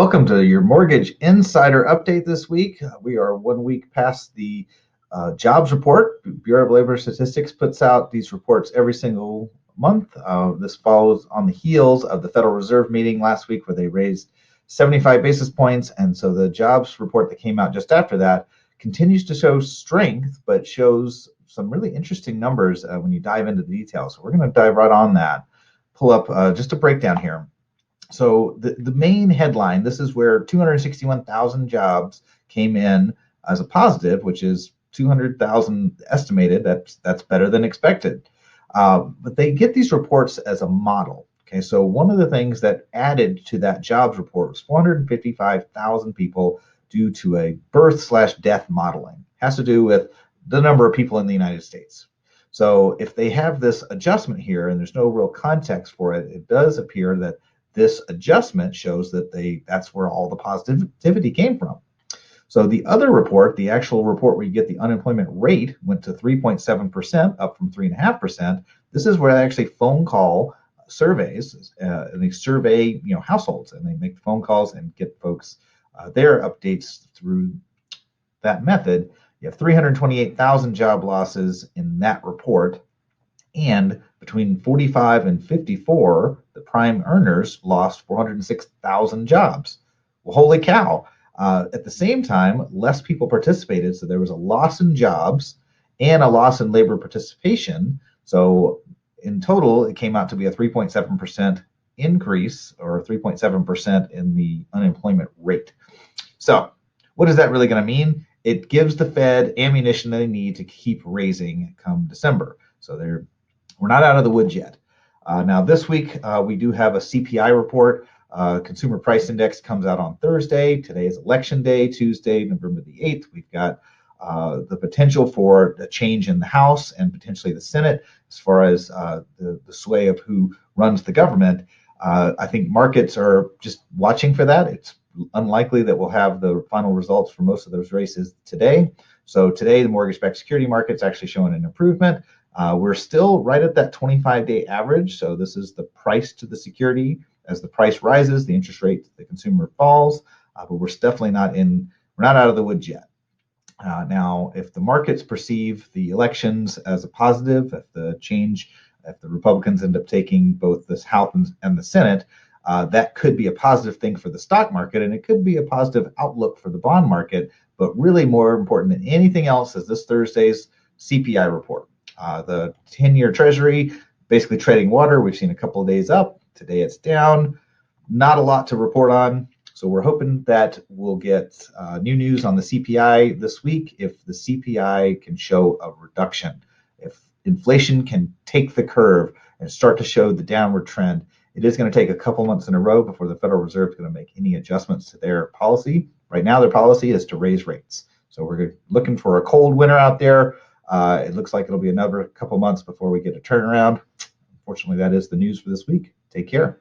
Welcome to your Mortgage Insider Update this week. We are 1 week past the jobs report. Bureau of Labor Statistics puts out these reports every single month. This follows on the heels of the Federal Reserve meeting last week where they raised 75 basis points. And so the jobs report that came out just after that continues to show strength, but shows some really interesting numbers when you dive into the details. So we're going to dive right on that. Pull up just a breakdown here. So the main headline, this is where 261,000 jobs came in as a positive, which is 200,000 estimated. That's better than expected. But they get these reports as a model. Okay, so one of the things that added to that jobs report was 455,000 people due to a birth/death modeling. It has to do with the number of people in the United States. So if they have this adjustment here and there's no real context for it, it does appear that this adjustment shows that that's where all the positivity came from. So the other report, the actual report where you get the unemployment rate, went to 3.7%, up from 3.5%. This is where they actually phone call surveys, and they survey households, and they make phone calls and get folks their updates through that method. You have 328,000 job losses in that report. And between 45 and 54, the prime earners lost 406,000 jobs. Well, holy cow. At the same time, less people participated. So there was a loss in jobs and a loss in labor participation. So in total, it came out to be a 3.7% increase, or 3.7% in the unemployment rate. So what is that really going to mean? It gives the Fed ammunition they need to keep raising come December. So we're not out of the woods yet. Now this week, we do have a CPI report. Consumer Price Index comes out on Thursday. Today is election day, Tuesday, November the 8th. We've got the potential for a change in the House and potentially the Senate as far as the sway of who runs the government. I think markets are just watching for that. It's unlikely that we'll have the final results for most of those races today. So today, the mortgage-backed security market's actually showing an improvement. We're still right at that 25-day average. So this is the price to the security. As the price rises, the interest rate to the consumer falls, but we're definitely we're not out of the woods yet. Now, if the markets perceive the elections as a positive, if the Republicans end up taking both this House and the Senate, that could be a positive thing for the stock market, and it could be a positive outlook for the bond market. But really more important than anything else is this Thursday's CPI report. The 10-year Treasury basically trading water. We've seen a couple of days up. Today it's down. Not a lot to report on. So we're hoping that we'll get new news on the CPI this week if the CPI can show a reduction. If inflation can take the curve and start to show the downward trend, it is going to take a couple months in a row before the Federal Reserve is going to make any adjustments to their policy. Right now, their policy is to raise rates. So we're looking for a cold winter out there. It looks like it'll be another couple months before we get a turnaround. Unfortunately, that is the news for this week. Take care.